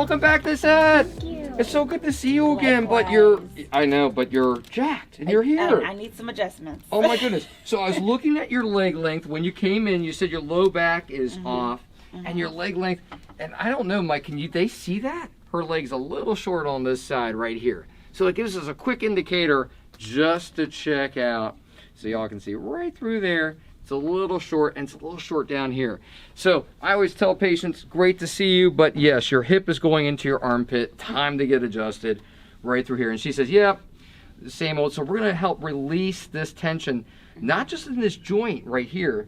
welcome back to set. Thank you. It's so good to see you again, Likewise. but you're jacked and you're here. I need some adjustments. Oh my goodness. So I was looking at your leg length. When you came in, you said your low back is off and your leg length, and I don't know, Mike, they see that? Her leg's a little short on this side right here. So it gives us a quick indicator just to check out. So y'all can see right through there. It's a little short, and it's a little short down here. So I always tell patients, great to see you, but yes, your hip is going into your armpit. Time to get adjusted right through here. And she says, yeah, the same old. So we're gonna help release this tension, not just in this joint right here,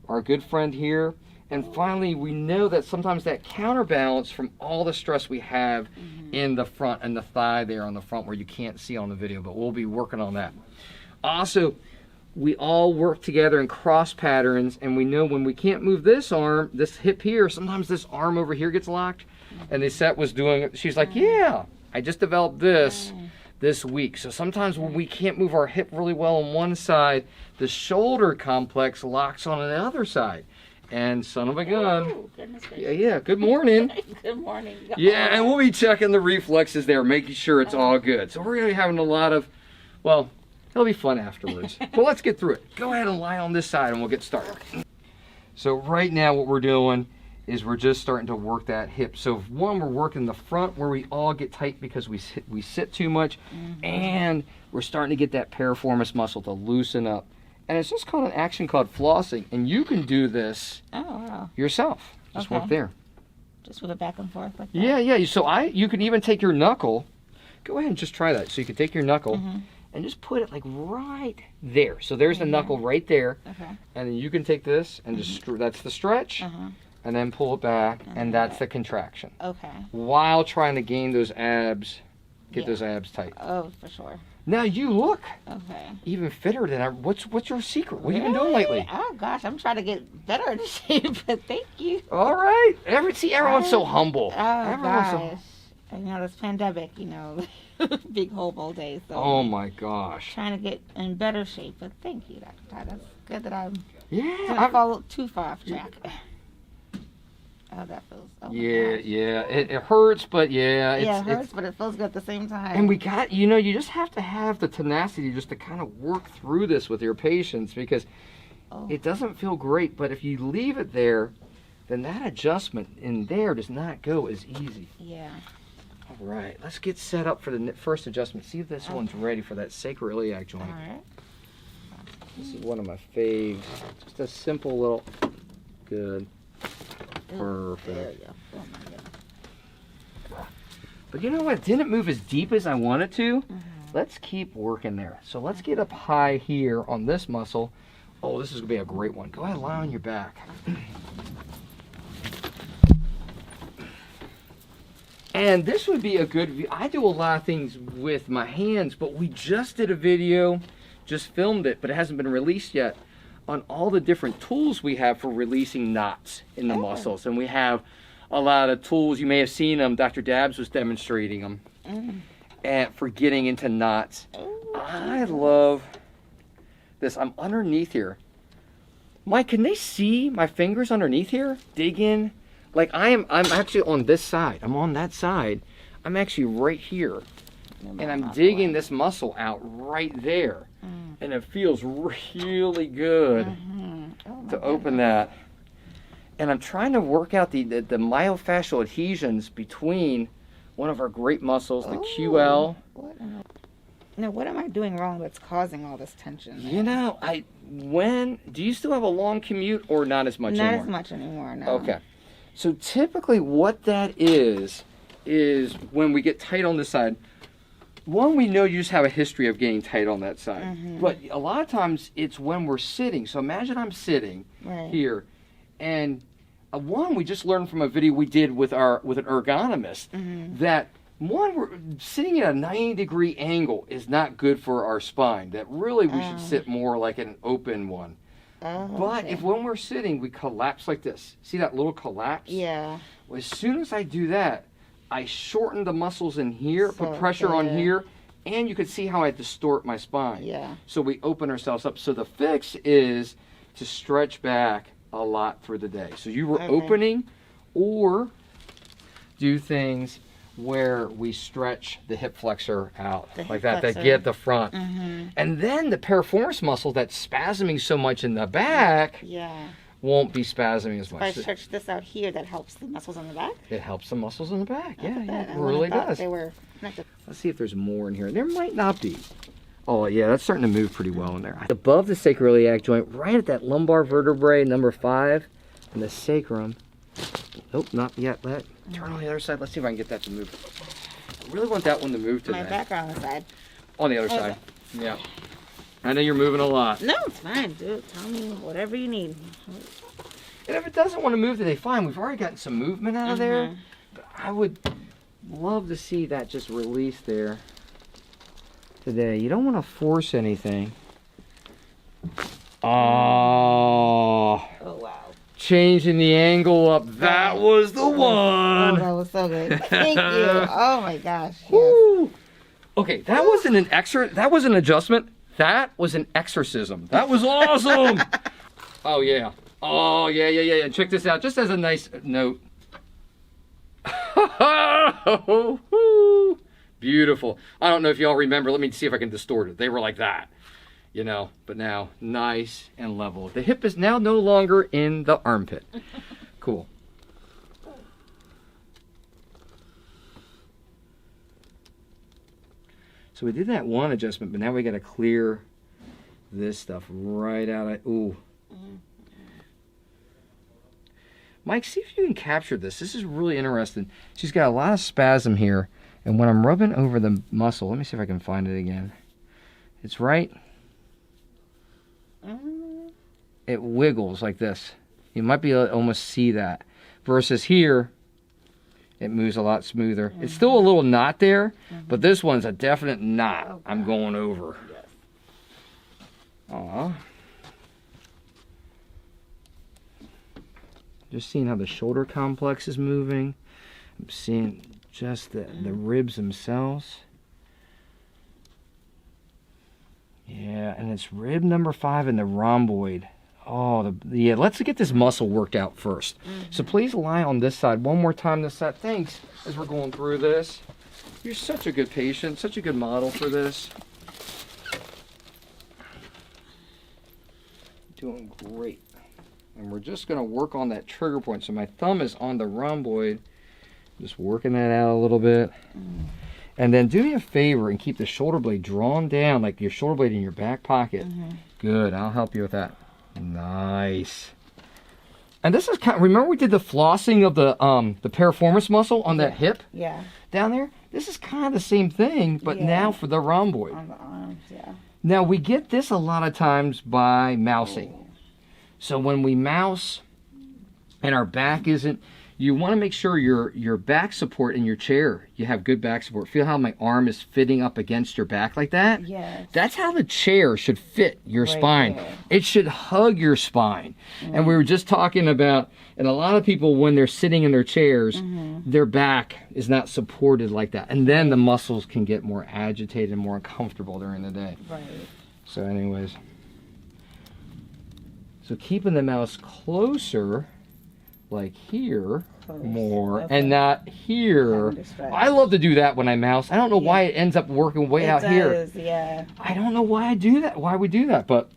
our good friend here. And finally, we know that sometimes that counterbalance from all the stress we have in the front and the thigh there on the front where you can't see on the video, but we'll be working on that. Also, we all work together in cross patterns, and we know when we can't move this arm, this hip here, sometimes this arm over here gets locked. And the set was doing it. She's like, yeah, I just developed this week. So sometimes when we can't move our hip really well on one side, the shoulder complex locks on the other side. And son of a gun. Oh, goodness gracious. Yeah, good morning. Good morning. Yeah, and we'll be checking the reflexes there, making sure it's all good. So we're going to be having a lot of, well, it'll be fun afterwards. But let's get through it. Go ahead and lie on this side and we'll get started. So right now what we're doing is we're just starting to work that hip. So one, we're working the front where we all get tight because we sit too much, and we're starting to get that piriformis muscle to loosen up. And it's just called an action called flossing, and you can do this yourself. Just work there. Just with it back and forth like that? Yeah. So you can even take your knuckle. Go ahead and just try that. So you can take your knuckle and just put it like right there. So there's the knuckle right there. Okay. And then you can take this and just, that's the stretch, and then pull it back, and that's the contraction. Okay. While trying to gain those abs, get those abs tight. Oh, for sure. Now you look even fitter than what's your secret? What have you been doing lately? Oh gosh, I'm trying to get better in shape, but thank you. All right. Everyone's so humble. Oh gosh. You know, this pandemic, big hobo days. So oh my gosh. Trying to get in better shape, but thank you, Dr. Todd. That's good that I'm didn't fall too far off track. Oh, that feels. Oh yeah. It hurts, but it hurts, but it feels good at the same time. And we got, you just have to have the tenacity just to kind of work through this with your patients, because it doesn't feel great, but if you leave it there, then that adjustment in there does not go as easy. Yeah. All right, let's get set up for the first adjustment. See if this one's ready for that sacroiliac joint. All right. This is one of my faves. Just a simple little, good. Perfect. There you go. Oh my God. But you know what? It didn't move as deep as I wanted to. Let's keep working there. So let's get up high here on this muscle. Oh, this is going to be a great one. Go ahead, lie on your back. And this would be a good view. I do a lot of things with my hands, but we just did a video, just filmed it, but it hasn't been released yet, on all the different tools we have for releasing knots in the muscles. And we have a lot of tools. You may have seen them. Dr. Dabbs was demonstrating them and for getting into knots. I love this. I'm underneath here. Mike, can they see my fingers underneath here? Dig in. Like I'm actually on this side. I'm on that side. I'm actually right here. And I'm digging this muscle out right there. And it feels really good to open that. And I'm trying to work out the myofascial adhesions between one of our great muscles, the QL. Now, what am I doing wrong that's causing all this tension? Do you still have a long commute or not as much anymore? Not as much anymore, no. Okay. So typically what that is when we get tight on this side, one, we know you just have a history of getting tight on that side. But a lot of times it's when we're sitting. So imagine I'm sitting here, and one, we just learned from a video we did with an ergonomist that one, we're sitting at a 90-degree angle is not good for our spine. That really we should sit more like an open one. But if when we're sitting, we collapse like this. See that little collapse? Yeah. Well, as soon as I do that, I shorten the muscles in here, put pressure on here, and you can see how I distort my spine. Yeah. So we open ourselves up. So the fix is to stretch back a lot through the day. So you were opening or do things where we stretch the hip flexor out The like hip that, flexor. that get the front. Mm-hmm. And then the piriformis muscle that's spasming so much in the back Yeah. won't be spasming as If I much. stretch this out here, that helps the muscles on the back. It helps the muscles in the back. Yeah, Look at that. it I wouldn't really have thought does. They were connected. Let's see if there's more in here. There might not be. Oh yeah, that's starting to move pretty well in there. Above the sacroiliac joint, right at that lumbar vertebrae number 5, and the sacrum. Nope, not yet. Turn on the other side. Let's see if I can get that to move. I really want that one to move today. My back on the side. On the other side. Yeah. I know you're moving a lot. No, it's fine, dude. Tell me whatever you need. And if it doesn't want to move today, fine. We've already gotten some movement out of there. But I would love to see that just release there today. You don't want to force anything. Oh. Oh, wow. Changing the angle up. That was the Oh, one. that was so good. Thank you. Oh, my gosh. Yes. Woo. Okay, that wasn't an that was an adjustment. That was an exorcism. That was awesome. Oh yeah. Oh yeah. And check this out, just as a nice note. Beautiful. I don't know if y'all remember. Let me see if I can distort it. They were like that, you know. But now, nice and level. The hip is now no longer in the armpit. Cool. So we did that one adjustment, but now we got to clear this stuff right out. Ooh. Mike, see if you can capture this. This is really interesting. She's got a lot of spasm here, and when I'm rubbing over the muscle, let me see if I can find it again. It's right. It wiggles like this. You might be able to almost see that. Versus here, it moves a lot smoother. It's still a little knot there, but this one's a definite knot. Oh, I'm going over. Aw. Just seeing how the shoulder complex is moving. I'm seeing just the ribs themselves. Yeah, and it's rib number 5 in the rhomboid. Oh, yeah, let's get this muscle worked out first. So please lie on this side one more time this side. Thanks, as we're going through this. You're such a good patient, such a good model for this. Doing great. And we're just going to work on that trigger point. So my thumb is on the rhomboid, just working that out a little bit. And then do me a favor and keep the shoulder blade drawn down, like your shoulder blade in your back pocket. Good, I'll help you with that. Nice. And this is kind of, remember we did the flossing of the piriformis muscle on that hip? Yeah. Down there? This is kind of the same thing, but now for the rhomboid. On the arms, yeah. Now we get this a lot of times by mousing. So when we mouse and our back isn't, you want to make sure your back support in your chair, you have good back support. Feel how my arm is fitting up against your back like that? Yes. That's how the chair should fit your Right spine. there. It should hug your spine. And we were just talking about, and a lot of people when they're sitting in their chairs, their back is not supported like that. And then the muscles can get more agitated and more uncomfortable during the day. Right. So anyways. So keeping the mouse closer, like here, Close. more, Okay. and not here. Having to stretch. I love to do that when I mouse. I don't know why it ends up working way out here. It does, yeah. I don't know why I do that, why we do that, but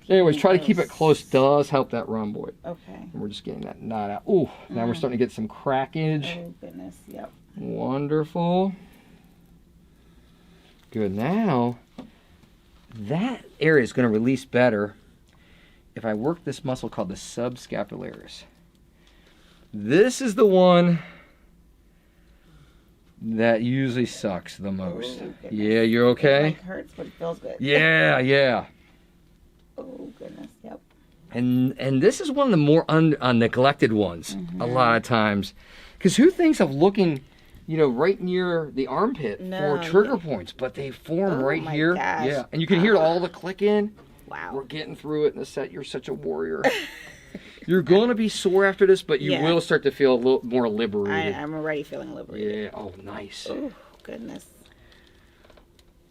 anyways, try to keep it close. Does help that rhomboid. Okay. And we're just getting that knot out. Ooh, now we're starting to get some crackage. Oh, goodness. Yep. Wonderful. Good. Now, that area is going to release better if I work this muscle called the subscapularis. This is the one that usually sucks the most. Oh, goodness. Yeah, you're okay? It hurts, but it feels good. Yeah. Oh, goodness. Yep. And this is one of the more neglected ones a lot of times. Because who thinks of looking, right near the armpit No, for trigger points, but they form Oh, right my here. gosh. Yeah, and you can hear all the clicking. Wow. We're getting through it in the set. You're such a warrior. You're going to be sore after this, but you Yeah. will start to feel a little more liberated. I'm already feeling liberated. Yeah, oh, nice. Oh, goodness.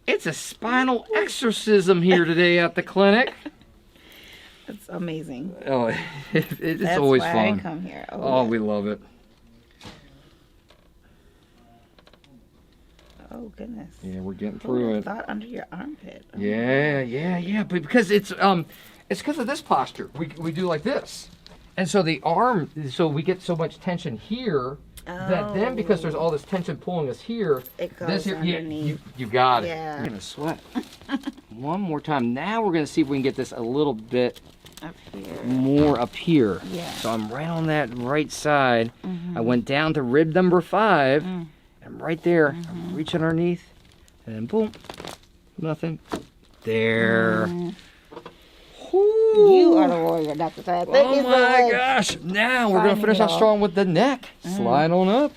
It's a spinal exorcism here today at the clinic. That's amazing. Oh, it's That's always why fun. I come here. Oh, yeah. we love it. Oh, goodness. Yeah, we're getting Who through would've it. thought under your armpit? Oh. Yeah. But because it's because of this posture. We do like this. And so the arm, so we get so much tension here that then because there's all this tension pulling us here, It goes this here, underneath. you got it. Yeah. You're gonna sweat. One more time. Now we're gonna see if we can get this a little bit Up here. more up here. Yeah. So I'm right on that right side. I went down to rib number 5. And I'm right there. I'm reaching underneath. And then boom. Nothing. There. You are the warrior, Dr. Tad. Thank Oh you so my much. gosh. Now we're going to Finding finish it off all. strong with the neck. Slide on up.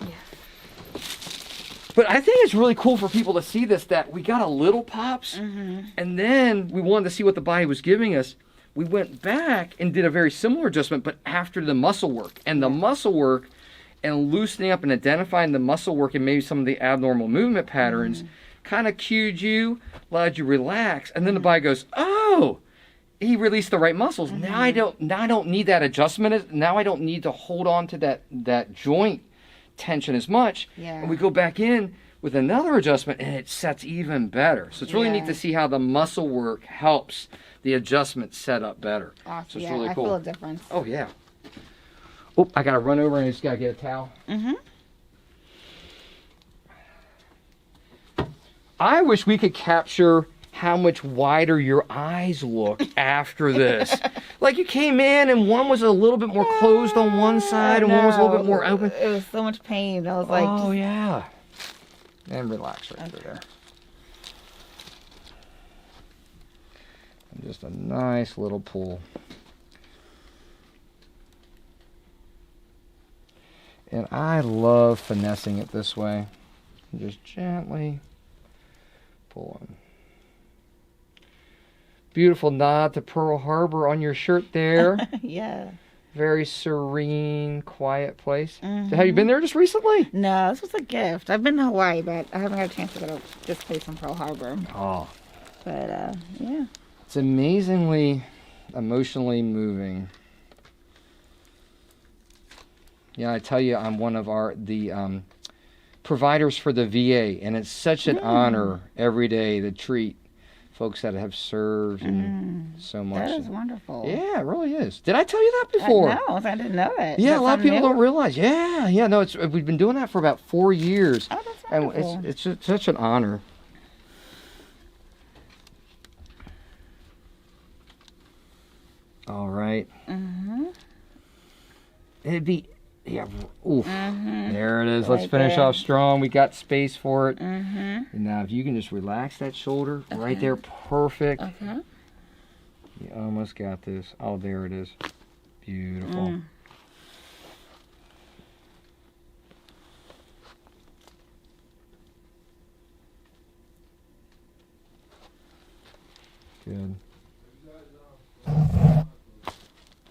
But I think it's really cool for people to see this, that we got a little pops. And then we wanted to see what the body was giving us. We went back and did a very similar adjustment, but after the muscle work. And the muscle work and loosening up and identifying the muscle work and maybe some of the abnormal movement patterns kind of cued you, allowed you to relax. And then the body goes, oh, he released the right muscles. Now I don't need that adjustment. Now I don't need to hold on to that joint tension as much. Yeah. And we go back in with another adjustment and it sets even better. So it's really neat to see how the muscle work helps the adjustment set up better. Awesome. So it's Yeah, really I cool. feel a difference. Oh yeah. Oh, I gotta run over and I just gotta get a towel. I wish we could capture how much wider your eyes look after this. Like you came in and one was a little bit more closed on one side and one was a little bit more open. It was so much pain. I was like, Oh yeah. And relax right there. And just a nice little pull. And I love finessing it this way. Just gently pulling. Beautiful nod to Pearl Harbor on your shirt there. yeah. Very serene, quiet place. So have you been there just recently? No, this was a gift. I've been to Hawaii, but I haven't had a chance to go to this place in Pearl Harbor. Oh. But, yeah. It's amazingly emotionally moving. Yeah, I tell you, I'm one of the providers for the VA, and it's such an honor every day to treat folks that have served and so much. That is wonderful. Yeah, it really is. Did I tell you that before? No, I didn't know that. Yeah, That's a lot of people something don't realize. Yeah, no, we've been doing that for about 4 years. Oh, that's And wonderful. it's just such an honor. All right. It'd be, yeah, oof. There it is. Let's Right finish there. off strong. We got space for it. And now if you can just relax that shoulder right there, perfect. You almost got this. Oh, there it is. Beautiful. Good.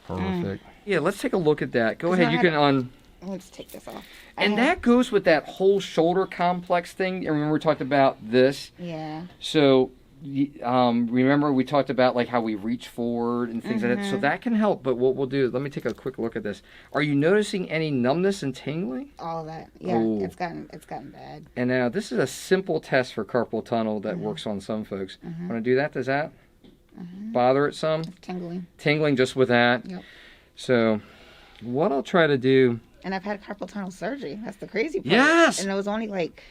Perfect. Yeah, let's take a look at that. Go ahead. You can Let's take this off. And that goes with that whole shoulder complex thing. Remember we talked about this? Yeah. So remember we talked about like how we reach forward and things like that. So that can help. But what we'll do is let me take a quick look at this. Are you noticing any numbness and tingling? All of that. Yeah. Oh. It's gotten bad. And now this is a simple test for carpal tunnel that works on some folks. Want to do that? Does that bother it some? Tingling. Tingling just with that. Yep. So what I'll try to do. And I've had carpal tunnel surgery. That's the crazy part. Yes. And it was only like,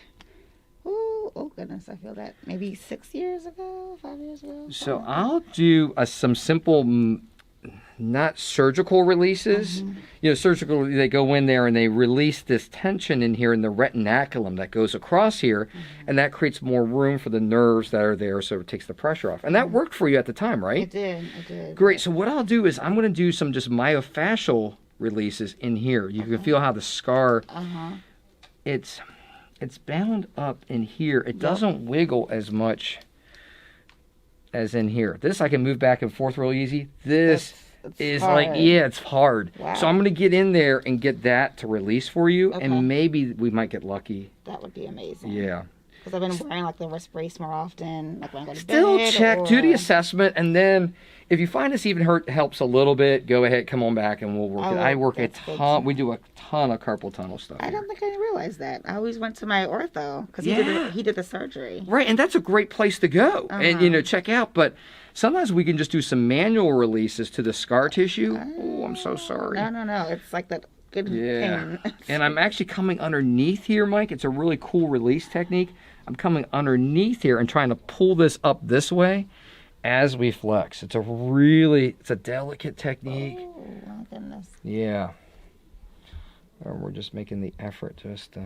oh goodness, I feel that maybe 6 years ago, 5 years ago. So I'll do some simple, not surgical releases. You know, surgical, they go in there and they release this tension in here in the retinaculum that goes across here, and that creates more room for the nerves that are there, so it takes the pressure off. And that worked for you at the time, right? It did. Great. So what I'll do is I'm going to do some just myofascial releases in here. You can feel how the scar, it's bound up in here. It doesn't wiggle as much as in here. This I can move back and forth real easy. This is hard. like, yeah, it's hard. Wow. So I'm going to get in there and get that to release for you, and maybe we might get lucky. That would be amazing. Yeah. Because I've been wearing like the wrist brace more often. Like when I go to Still bed, check, do the or- assessment, and then if you find this even helps a little bit, go ahead, come on back, and we'll work it. I work a That's good ton. too. We do a ton of carpal tunnel stuff. I here. don't think I realized that. I always went to my ortho because Yeah. he did the surgery. Right, and that's a great place to go and check out. But sometimes we can just do some manual releases to the scar tissue. Oh, I'm so sorry. No. It's like that good Yeah. pain. And I'm actually coming underneath here, Mike. It's a really cool release technique. I'm coming underneath here and trying to pull this up this way as we flex. It's a delicate technique. Oh, my goodness. Yeah. Or we're just making the effort just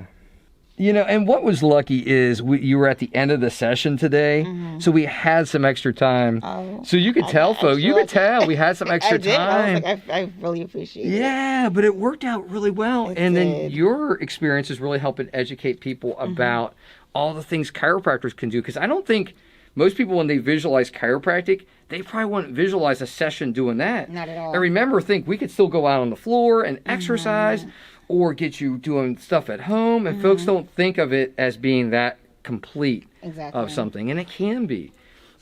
and what was lucky is you were at the end of the session today, so we had some extra time. Oh, So you could tell, folks. You could tell we had some extra I did. time. I was like, I really appreciate it. Yeah, but it worked out really well. It And then did. your experience is really helping educate people about all the things chiropractors can do. Because I don't think most people, when they visualize chiropractic, they probably wouldn't visualize a session doing that. Not at all. And remember, think we could still go out on the floor and exercise or get you doing stuff at home. And folks don't think of it as being that complete Exactly. of something. And it can be.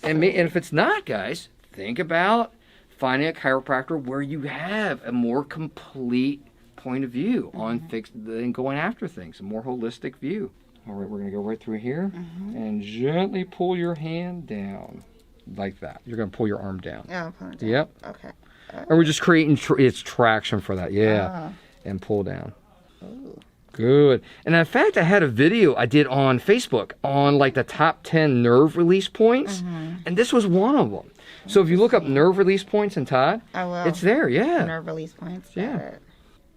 And if it's not, guys, think about finding a chiropractor where you have a more complete point of view on fixed and going after things, a more holistic view. All right, we're going to go right through here and gently pull your hand down like that. You're going to pull your arm down. Yeah, pull it down. Yep. Okay. And we're just creating it's traction for that. Yeah. And pull down. Ooh. Good. And in fact, I had a video I did on Facebook on like the top 10 nerve release points, and this was one of them. So if you look up nerve release points in Todd, I will. it's there. Yeah. Nerve release points. Got Yeah. it.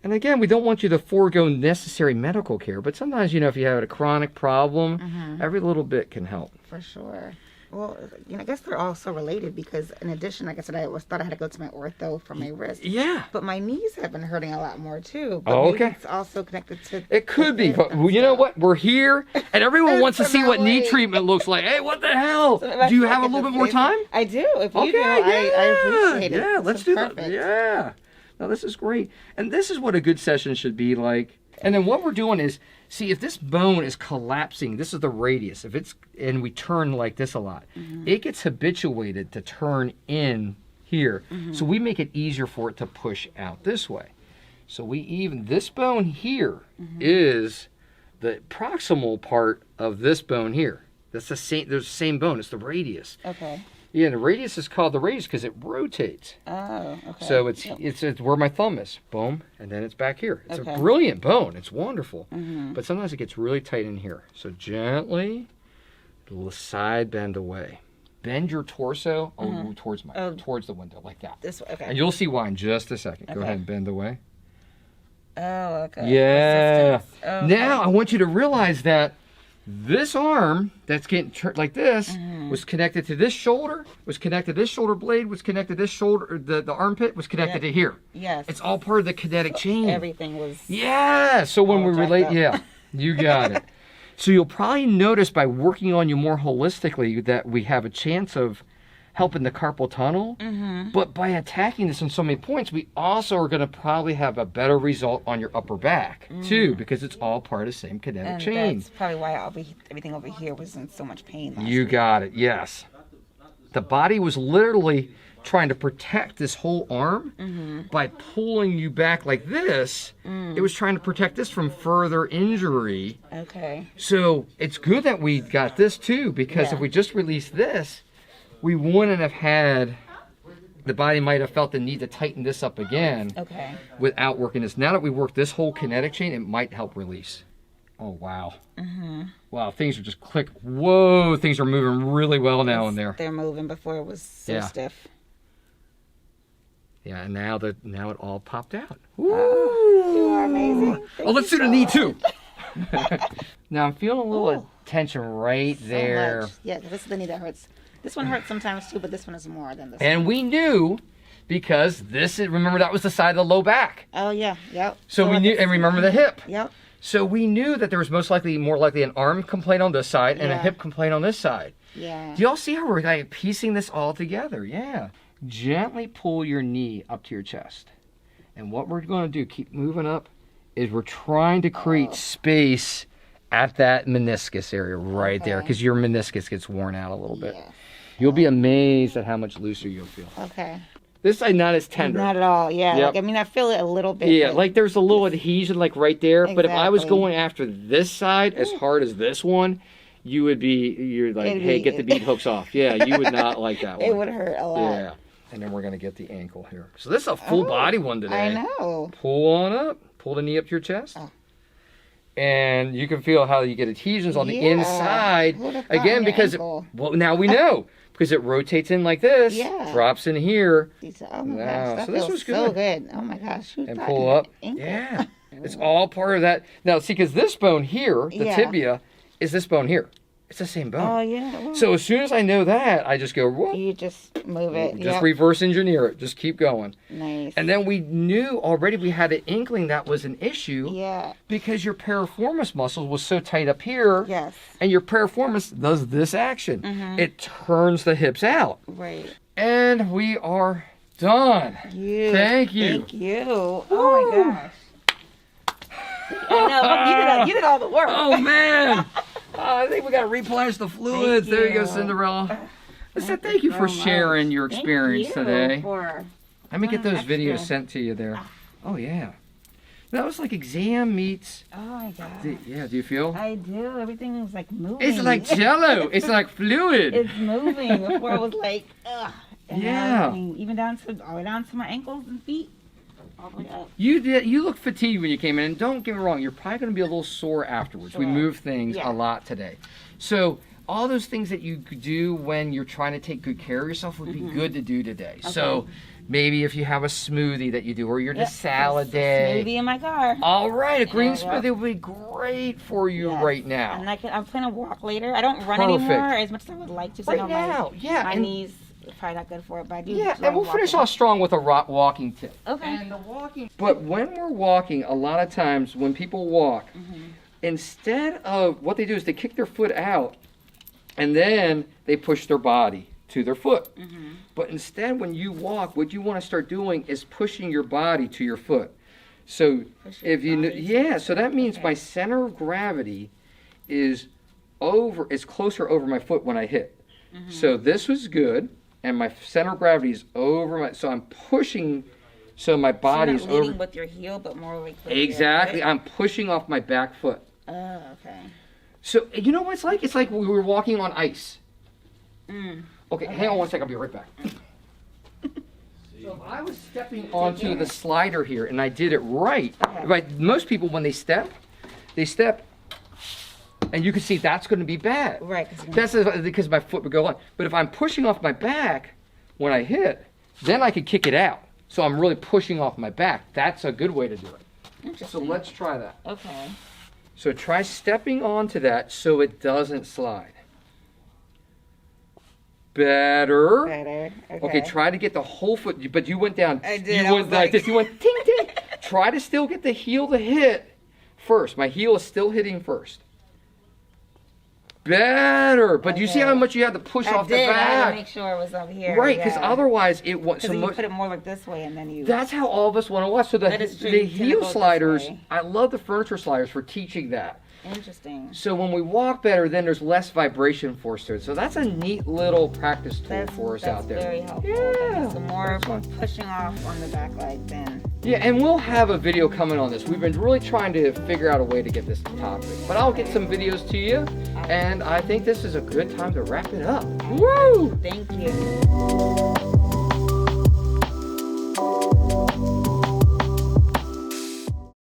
And again, we don't want you to forego necessary medical care, but sometimes, if you have a chronic problem, every little bit can help. For sure. Well, I guess they're all so related because, in addition, like I said, I always thought I had to go to my ortho for my wrist. Yeah. But my knees have been hurting a lot more too. But Oh, maybe okay. it's also connected to. It could be, hip but and you know stuff. what? We're here, and everyone wants to For see my what knee weight. treatment looks like. Hey, what the hell? So if I Do you feel have a like little it's bit more the time? same- I do. If you Okay, do, I appreciate it. Yeah, This let's is do perfect. that. Yeah. No, this is great. And this is what a good session should be like. And then what we're doing is, see, if this bone is collapsing, this is the radius. And we turn like this a lot, it gets habituated to turn in here. So we make it easier for it to push out this way. So this bone here is the proximal part of this bone here. That's the same bone. It's the radius. Okay. Yeah, and the radius is called the radius because it rotates. Oh, okay. So it's where my thumb is. Boom, and then it's back here. It's Okay. a brilliant bone. It's wonderful. But sometimes it gets really tight in here. So gently, side bend away. Bend your torso towards the window like that. This way. Okay. And you'll see why in just a second. Go Okay. ahead and bend away. Oh, okay. Yeah. Resistance. Okay. Now I want you to realize that this arm that's getting like this was connected to this shoulder, was connected to this shoulder blade, was connected to this shoulder, the armpit was connected to here. Yes. It's all part of the kinetic chain. Everything was. Yeah. So when all we jacked relate, up. yeah, you got it. So you'll probably notice by working on you more holistically that we have a chance of helping the carpal tunnel. But by attacking this on so many points, we also are going to probably have a better result on your upper back too, because it's all part of the same kinetic And chain. that's probably why everything over here was in so much pain. You got it. Yes. The body was literally trying to protect this whole arm by pulling you back like this. It was trying to protect this from further injury. Okay. So it's good that we got this too, because if we just released this, we wouldn't have had, the body might have felt the need to tighten this up again Okay. without working this. Now that we work this whole kinetic chain, it might help release. Oh, wow. Wow, things are just click. Whoa, things are moving really well now in there. They're moving. Before it was so Yeah. stiff. Yeah, and now it all popped out. You are amazing. Oh, let's do the knee too. Now I'm feeling a little tension right there. So much. Yeah, this is the knee that hurts. This one hurts sometimes too, but this one is more than this. And we knew because remember that was the side of the low back. Oh yeah, yep. So we knew, and remember the hip. Yep. So we knew that there was more likely an arm complaint on this side and a Yeah. hip complaint on this side. Yeah. Do y'all see how we're like piecing this all together? Yeah. Gently pull your knee up to your chest. And what we're going to do, keep moving up, is we're trying to create space at that meniscus area right there, Okay. because your meniscus gets worn out a little bit. Yeah. You'll be amazed at how much looser you'll feel. Okay. This side not as tender. Not at all. Yeah. Yep. Like, I mean, I feel it a little bit. Yeah, but- like there's a little adhesion like right there. But if I was Exactly. going after this side as hard as this one, you're like, It'd hey, be- get the bead hooks off. Yeah, you would not like that one. It would hurt a lot. Yeah. And then we're going to get the ankle here. So this is a full body one today. I know. Pull on up. Pull the knee up to your chest. Oh. And you can feel how you get adhesions on the Yeah. inside. Who'd have thought Again, on your because, ankle? well, now we know. Because it rotates in like this. Yeah. Drops in here. Oh my Wow, gosh, that so this feels was so good. good. Oh my gosh, who And thought pull that up. ankle? Yeah. It's all part of that. Now, see, because this bone here, the Yeah. tibia, is this bone here. It's the same bone. Oh yeah. Well, So as soon as I know that, I just go, whoop, you just move it. just Yep. reverse engineer it. Just keep going. Nice. And then we knew already we had an inkling that was an issue Yeah. because your piriformis muscle was so tight up here. Yes. And your piriformis does this action. Mhm. It turns the hips out. Right. And we are done. You. Thank you. Thank you. Oh my gosh. I know. You did all the work. Oh man! I think we got to replenish the fluids. Thank There you go, you. Cinderella. I said thank you for so much. sharing your Thank experience you today. for- Let me get those extra. videos sent to you there. Oh yeah. That was like exam meets. Oh my god. Yeah, do you feel? I do. Everything is like moving. It's like jello. It's like fluid. It's moving. Before it was like, ugh. And now Yeah. everything, even down to all the way down to my ankles and feet. All the way up. You look fatigued when you came in, and don't get me wrong, you're probably going to be a little sore afterwards. We Sure. moved things Yeah. a lot today. So all those things that you could do when you're trying to take good care of yourself would be good to do today. So maybe if you have a smoothie that you do, or you're Yep, just salad day. Smoothie in my car. All right, a green Yeah, yeah. smoothie would be great for you Yes. right now. And I'm planning to walk later. I don't run Perfect. anymore as much as I would like to. So Right I know now, yeah, My and- knees are probably not good for it, but I do. Yeah, love and we'll finish walking. off strong with a walking tip. Okay. And the walking. But when we're walking, a lot of times when people walk, instead of what they do is they kick their foot out, and then they push their body to their foot. But instead, when you walk, what you want to start doing is pushing your body to your foot. So Push if your you body to yeah, so that means my center of gravity is closer over my foot when I hit. So this was good, and my center of gravity is over my. So I'm pushing, so my body is So you're not leading over. with your heel, but more like with your Exactly, foot? I'm pushing off my back foot. Oh, okay. So you know what it's like? It's like we were walking on ice. Mm. Okay, hang on 1 second. I'll be right back. So if I was stepping onto the slider here, and I did it right. Right. Most people, when they step, and you can see that's going to be bad. Right. That's because my foot would go on. But if I'm pushing off my back when I hit, then I could kick it out. So I'm really pushing off my back. That's a good way to do it. So Interesting. let's try that. Okay. So try stepping onto that so it doesn't slide. Better. Better. Okay, try to get the whole foot, but you went down. I did, You I went was like like- this. You went ting ting. Try to still get the heel to hit first. My heel is still hitting first. Better, but you see Okay. how much you had to push I off did. the I had back, to make sure it was up here. right? Because yeah. otherwise it won't. Because So you much. put it more like this way, and then you. That's how all of us want to watch. So That is true. the You tend to heel go this sliders. way. I love the furniture sliders for teaching that. Interesting. So when we walk better, then there's less vibration force to it. So that's a neat little practice tool for us out there. Very helpful. Yeah. So more pushing off on the back leg than. Yeah, and we'll have a video coming on this. We've been really trying to figure out a way to get this topic. But I'll get some videos to you, and I think this is a good time to wrap it up. Woo! Thank you.